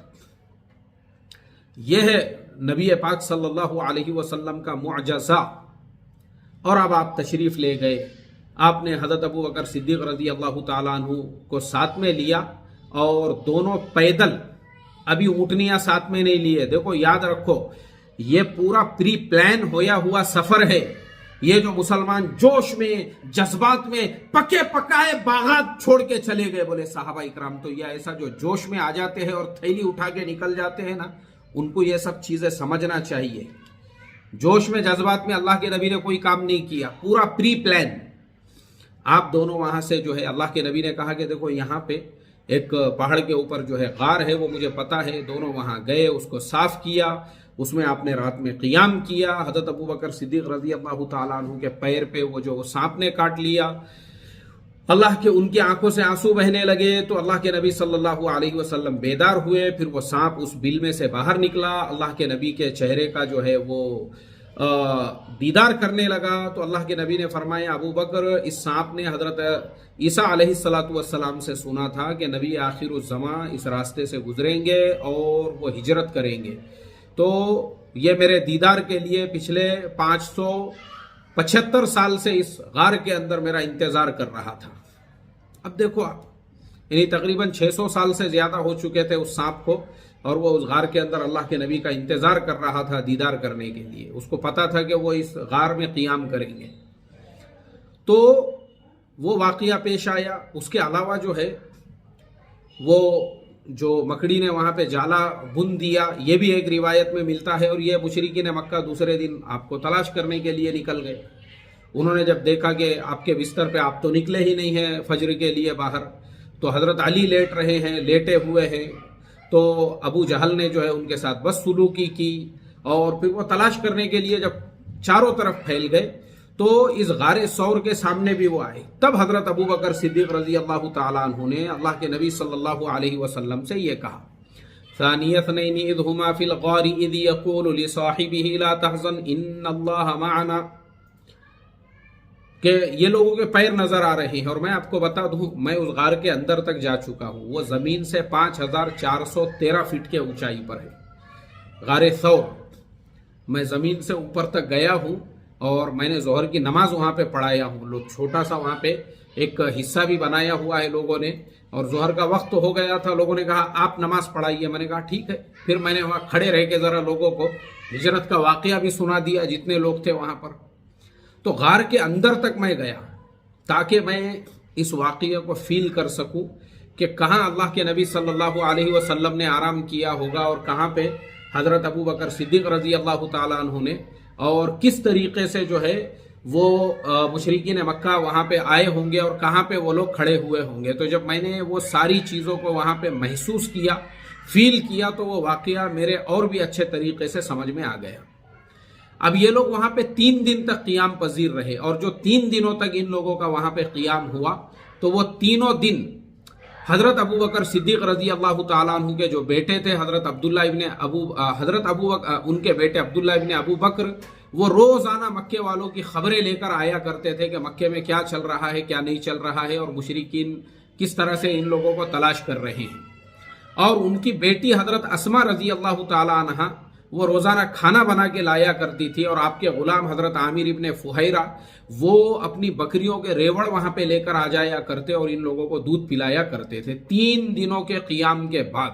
یہ ہے نبی پاک صلی اللہ علیہ وسلم کا معجزہ. اور اب آپ تشریف لے گئے، آپ نے حضرت ابو بکر صدیق رضی اللہ تعالیٰ عنہ کو ساتھ میں لیا، اور دونوں پیدل، ابھی اونٹنیاں ساتھ میں نہیں لیے. دیکھو یاد رکھو، یہ پورا پری پلان ہویا ہوا سفر ہے. یہ جو مسلمان جوش میں، جذبات میں پکے پکائے باغات چھوڑ کے چلے گئے، بولے صحابہ اکرام تو یہ ایسا جو جوش میں آ جاتے ہیں اور تھیلی اٹھا کے نکل جاتے ہیں نا، ان کو یہ سب چیزیں سمجھنا چاہیے. جوش میں، جذبات میں اللہ کے نبی نے کوئی کام نہیں کیا، پورا پری پلان. آپ دونوں وہاں سے جو ہے، اللہ کے نبی نے کہا کہ دیکھو یہاں پہ ایک پہاڑ کے اوپر جو ہے غار ہے، وہ مجھے پتا ہے. دونوں وہاں گئے، اس کو صاف کیا، اس میں آپ نے رات میں قیام کیا. حضرت ابو بکر صدیق رضی اللہ تعالیٰ عنہ کے پیر پہ وہ جو سانپ نے کاٹ لیا، اللہ کے ان کی آنکھوں سے آنسو بہنے لگے. تو اللہ کے نبی صلی اللہ علیہ وسلم بیدار ہوئے. پھر وہ سانپ اس بل میں سے باہر نکلا، اللہ کے نبی کے چہرے کا جو ہے وہ دیدار کرنے لگا. تو اللہ کے نبی نے فرمایا ابو بکر، اس سانپ نے حضرت عیسیٰ علیہ السلام سے سنا تھا کہ نبی آخر الزماں اس راستے سے گزریں گے اور وہ ہجرت کریں گے. تو یہ میرے دیدار کے لیے پچھلے 575 سال سے اس غار کے اندر میرا انتظار کر رہا تھا. اب دیکھو آپ، یعنی تقریباً 600 سال سے زیادہ ہو چکے تھے اس سانپ کو، اور وہ اس غار کے اندر اللہ کے نبی کا انتظار کر رہا تھا دیدار کرنے کے لیے. اس کو پتا تھا کہ وہ اس غار میں قیام کریں گے. تو وہ واقعہ پیش آیا. اس کے علاوہ جو ہے وہ جو مکڑی نے وہاں پہ جالا بن دیا، یہ بھی ایک روایت میں ملتا ہے. اور یہ مشرکین مکہ دوسرے دن آپ کو تلاش کرنے کے لیے نکل گئے. انہوں نے جب دیکھا کہ آپ کے بستر پہ آپ تو نکلے ہی نہیں ہیں فجر کے لیے باہر، تو حضرت علی لیٹ رہے ہیں، لیٹے ہوئے ہیں، تو ابو جہل نے جو ہے ان کے ساتھ بس سلوکی کی. اور پھر وہ تلاش کرنے کے لیے جب چاروں طرف پھیل گئے تو اس غار ثور کے سامنے بھی وہ آئے. تب حضرت ابو بکر صدیق رضی اللہ تعالیٰ عنہ نے اللہ کے نبی صلی اللہ علیہ وسلم سے یہ کہا، ثانی اثنین اذ ہما فی الغار اذ یقول لصاحبہ لا تحزن ان اللہ معنا، کہ یہ لوگوں کے پیر نظر آ رہے ہیں. اور میں آپ کو بتا دوں، میں اس غار کے اندر تک جا چکا ہوں. وہ زمین سے 5413 فٹ کے اونچائی پر ہے غار ثور. میں زمین سے اوپر تک گیا ہوں اور میں نے ظہر کی نماز وہاں پہ پڑھایا ہوں. لوگ چھوٹا سا وہاں پہ ایک حصہ بھی بنایا ہوا ہے لوگوں نے. اور ظہر کا وقت ہو گیا تھا، لوگوں نے کہا آپ نماز پڑھائیے. میں نے کہا ٹھیک ہے. پھر میں نے وہاں کھڑے رہ کے ذرا لوگوں کو ہجرت کا واقعہ بھی سنا دیا جتنے لوگ تھے وہاں پر. تو غار کے اندر تک میں گیا تاکہ میں اس واقعے کو فیل کر سکوں کہ کہاں اللہ کے نبی صلی اللہ علیہ وسلم نے آرام کیا ہوگا اور کہاں پہ حضرت ابو بکر صدیق رضی اللہ تعالیٰ عنہ نے، اور کس طریقے سے جو ہے وہ مشرکین مکہ وہاں پہ آئے ہوں گے اور کہاں پہ وہ لوگ کھڑے ہوئے ہوں گے. تو جب میں نے وہ ساری چیزوں کو وہاں پہ محسوس کیا، فیل کیا، تو وہ واقعہ میرے اور بھی اچھے طریقے سے سمجھ میں آ گیا. اب یہ لوگ وہاں پہ 3 دن تک قیام پذیر رہے، اور جو 3 دنوں تک ان لوگوں کا وہاں پہ قیام ہوا تو وہ تینوں دن حضرت ابو بکر صدیق رضی اللہ تعالیٰ عنہ کے جو بیٹے تھے ان کے بیٹے عبداللہ ابن ابو بکر، وہ روزانہ مکے والوں کی خبریں لے کر آیا کرتے تھے کہ مکے میں کیا چل رہا ہے، کیا نہیں چل رہا ہے، اور مشرکین کس طرح سے ان لوگوں کو تلاش کر رہے ہیں. اور ان کی بیٹی حضرت اسما رضی اللہ تعالیٰ عنہ وہ روزانہ کھانا بنا کے لایا کرتی تھی. اور آپ کے غلام حضرت عامر ابن فہیرہ وہ اپنی بکریوں کے ریوڑ وہاں پہ لے کر آ جایا کرتے اور ان لوگوں کو دودھ پلایا کرتے تھے. 3 دنوں کے قیام کے بعد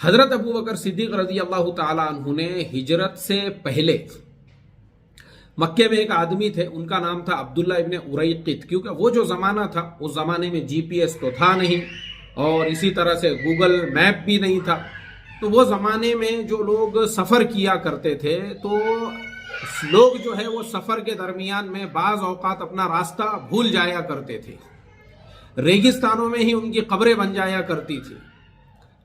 حضرت ابو بکر صدیق رضی اللہ تعالیٰ عنہ نے ہجرت سے پہلے مکے میں ایک آدمی تھے، ان کا نام تھا عبداللہ ابن اریقط. کیونکہ وہ جو زمانہ تھا اس زمانے میں GPS تو تھا نہیں، اور اسی طرح سے گوگل میپ بھی نہیں تھا. تو وہ زمانے میں جو لوگ سفر کیا کرتے تھے تو لوگ جو ہے وہ سفر کے درمیان میں بعض اوقات اپنا راستہ بھول جایا کرتے تھے. ریگستانوں میں ہی ان کی قبریں بن جایا کرتی تھی.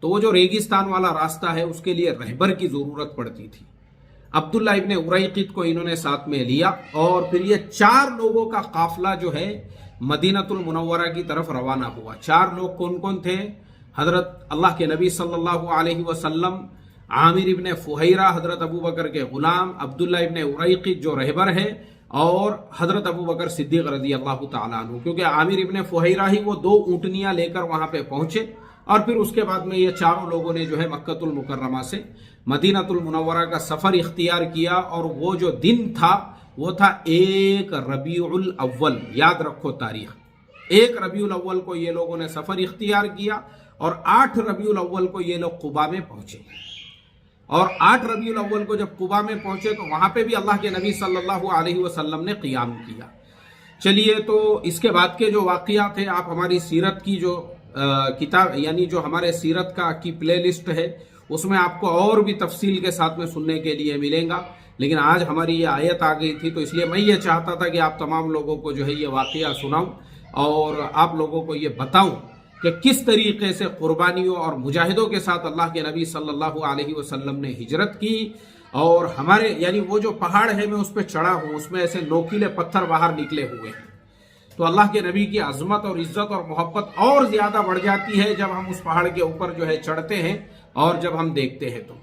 تو وہ جو ریگستان والا راستہ ہے اس کے لیے رہبر کی ضرورت پڑتی تھی. عبداللہ ابن اریقط کو انہوں نے ساتھ میں لیا، اور پھر یہ 4 لوگوں کا قافلہ جو ہے مدینہ المنورہ کی طرف روانہ ہوا. 4 لوگ کون کون تھے؟ حضرت اللہ کے نبی صلی اللہ علیہ وسلم، عامر ابن فہیرہ حضرت ابو بکر کے غلام، عبداللہ ابن اریقط جو رہبر ہے، اور حضرت ابو بکر صدیق رضی اللہ تعالیٰ عنہ. کیونکہ عامر ابن فہیرہ ہی وہ 2 اونٹنیاں لے کر وہاں پہ پہنچے، اور پھر اس کے بعد میں یہ 4 لوگوں نے جو ہے مکۃ المکرمہ سے مدینہ المنورہ کا سفر اختیار کیا. اور وہ جو دن تھا وہ تھا 1 ربیع الاول. یاد رکھو تاریخ، 1 ربیع الاول کو یہ لوگوں نے سفر اختیار کیا، اور 8 ربیع الاول کو یہ لوگ قباء میں پہنچے. اور 8 ربیع الاول کو جب قباء میں پہنچے تو وہاں پہ بھی اللہ کے نبی صلی اللہ علیہ وسلم نے قیام کیا. چلیے، تو اس کے بعد کے جو واقعات ہیں، آپ ہماری سیرت کی جو کتاب، یعنی جو ہمارے سیرت کی پلے لسٹ ہے، اس میں آپ کو اور بھی تفصیل کے ساتھ میں سننے کے لیے ملیں گا. لیکن آج ہماری یہ آیت آ گئی تھی تو اس لیے میں یہ چاہتا تھا کہ آپ تمام لوگوں کو جو ہے یہ واقعہ سناؤں اور آپ لوگوں کو یہ بتاؤں کہ کس طریقے سے قربانیوں اور مجاہدوں کے ساتھ اللہ کے نبی صلی اللہ علیہ وسلم نے ہجرت کی. اور ہمارے یعنی وہ جو پہاڑ ہے میں اس پہ چڑھا ہوں، اس میں ایسے نوکیلے پتھر باہر نکلے ہوئے ہیں. تو اللہ کے نبی کی عظمت اور عزت اور محبت اور زیادہ بڑھ جاتی ہے جب ہم اس پہاڑ کے اوپر جو ہے چڑھتے ہیں اور جب ہم دیکھتے ہیں. تو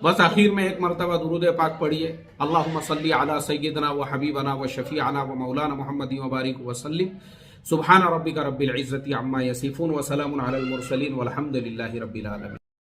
بس آخر میں ایک مرتبہ درود پاک پڑھیے. اللہم صلی علی سیدنا و حبیبنا و شفیعنا و مولانا محمد و بارک وسلم. سبحان ربک رب العزت عما یصفون و سلام علی المرسلین والحمد للہ رب العالمین.